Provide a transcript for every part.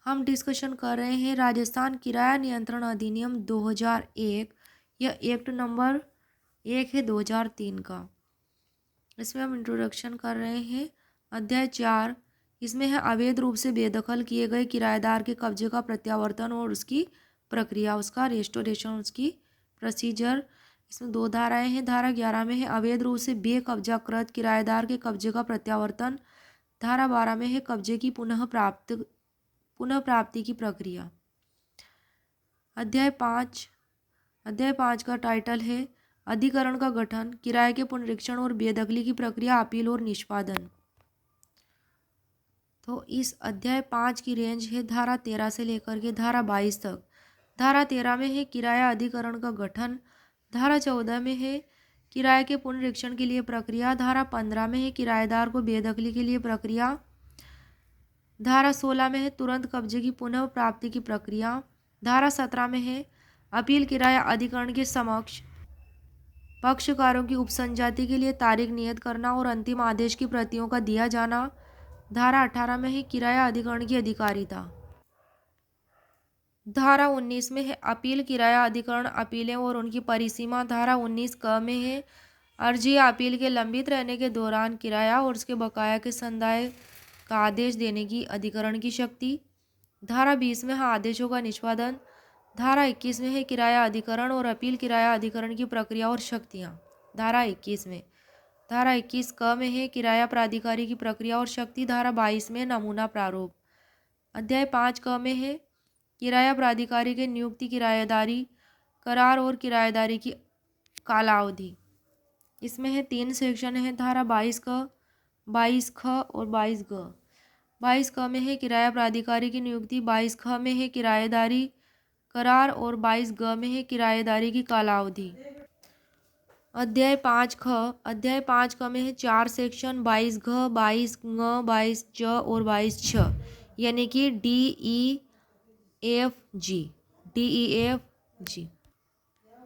हम डिस्कशन कर रहे हैं राजस्थान किराया नियंत्रण अधिनियम 2001। यह एक्ट नंबर 1 है 2003 का। इसमें हम इंट्रोडक्शन कर रहे हैं। अध्याय 4 इसमें है अवैध रूप से बेदखल किए गए किराएदार के कब्जे का प्रत्यावर्तन और उसकी प्रक्रिया, उसका रेस्टोरेशन, उसकी प्रोसीजर। इसमें 2 धाराएं हैं। धारा 11 में है अवैध रूप से बेकब्जाकृत किराएदार के कब्जे का प्रत्यावर्तन। धारा 12 में है कब्जे की पुनः प्राप्ति की प्रक्रिया। अध्याय 5 का टाइटल है अधिकरण का गठन, किराए के पुनरीक्षण और बेदखली की प्रक्रिया, अपील और निष्पादन। तो इस अध्याय 5 की रेंज है धारा 13 से लेकर के धारा 22 तक। धारा 13 में है किराया अधिकरण का गठन। धारा 14 में है किराए के पुनरीक्षण के लिए प्रक्रिया। धारा 15 में है किराएदार को बेदखली के लिए प्रक्रिया। धारा 16 में है तुरंत कब्जे की पुनः प्राप्ति की प्रक्रिया। धारा 17 में है अपील किराया अधिकरण के समक्ष पक्षकारों की उपसंजाति के लिए तारीख नियत करना और अंतिम आदेश की प्रतियों का दिया जाना। धारा 18 में है किराया अधिकरण की अधिकारिता। धारा 19 में है अपील किराया अधिकरण अपीलें और उनकी परिसीमा। धारा 19 क में है अर्जी या अपील के लंबित रहने के दौरान किराया और उसके बकाया के संदाय का आदेश देने की अधिकरण की शक्ति। धारा 20 में है आदेशों का निष्पादन। धारा 21 में है किराया अधिकरण और अपील किराया अधिकरण की प्रक्रिया और शक्तियाँ। धारा 21 क में है किराया प्राधिकारी की प्रक्रिया और शक्ति। धारा 22 में नमूना प्रारूप। अध्याय 5 क में है किराया प्राधिकारी के नियुक्ति, किराएदारी करार और किराएदारी की कालावधि। इसमें है 3 सेक्शन है। धारा 22 क, 22 ख और 22 ग। 22 क में है किराया प्राधिकारी की नियुक्ति, 22 ख में है किराएदारी करार और 22 ग में है किराएदारी की कालावधि। अध्याय 5 क में है 4 सेक्शन 22 घ, 22 ङ, 22 च और 22 छ, यानी कि DEFG।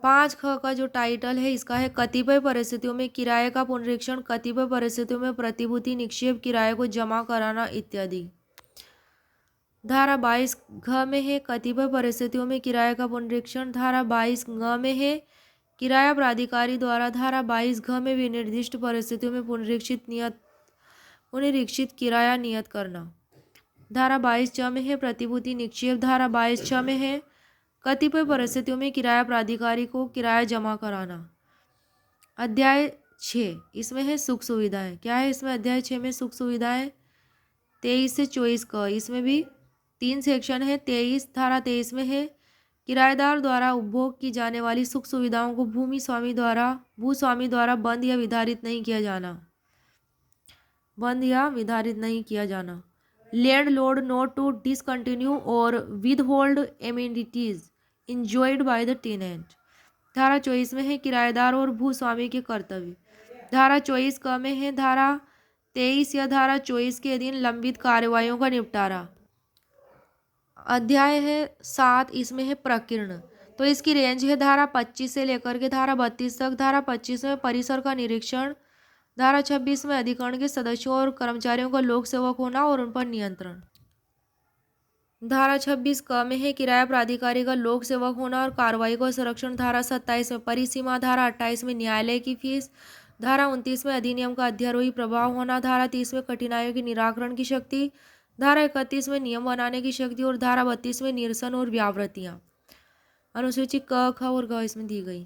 5 ख का जो टाइटल है इसका है कतिपय परिस्थितियों में किराए का पुनरीक्षण, कतिपय परिस्थितियों में प्रतिभूति निक्षेप, किराए को जमा कराना इत्यादि। धारा 22 घ में है कतिपय परिस्थितियों में किराए का पुनरीक्षण। धारा 22 ङ में है किराया प्राधिकारी द्वारा धारा 22 घ में विनिर्दिष्ट परिस्थितियों में पुनरीक्षित किराया नियत करना। धारा 22 च में है प्रतिभूति निक्षेप। धारा 22 छ में है कतिपय परिस्थितियों में किराया प्राधिकारी को किराया जमा कराना। अध्याय 6 इसमें है सुख सुविधाएं। क्या है इसमें? अध्याय 6 में सुख सुविधाएं 23 से 24 क। इसमें भी 3 सेक्शन है। 23 धारा 23 में है किराएदार द्वारा उपभोग की जाने वाली सुख सुविधाओं को भूस्वामी द्वारा बंद या विधारित नहीं किया जाना। लैंडलॉर्ड नॉट टू डिसकंटिन्यू और withhold amenities enjoyed by the tenant. धारा 24 में है किराएदार और भूस्वामी के कर्तव्य। धारा 24 क में है धारा 23 या धारा 24 के अधीन लंबित कार्यवाहियों का निपटारा। अध्याय है 7 इसमें है प्रकीर्ण। तो इसकी रेंज है धारा 25 से लेकर के धारा 32 तक। धारा 25 में परिसर का निरीक्षण। धारा 26 में अधिकरण के सदस्यों और कर्मचारियों का लोक सेवक होना और उन पर नियंत्रण। धारा 26 क में है किराया प्राधिकारी का लोक सेवक होना और कार्रवाई का संरक्षण। धारा 27 में परिसीमा। धारा 28 में न्यायालय की फीस। धारा 29 में अधिनियम का अध्यारोही प्रभाव होना। धारा 30 में कठिनाइयों के निराकरण की शक्ति। धारा 31 में नियम बनाने की शक्ति और धारा 32 में निरसन और व्यावृत्तियाँ। अनुसूची क, ख और ग इसमें दी गई।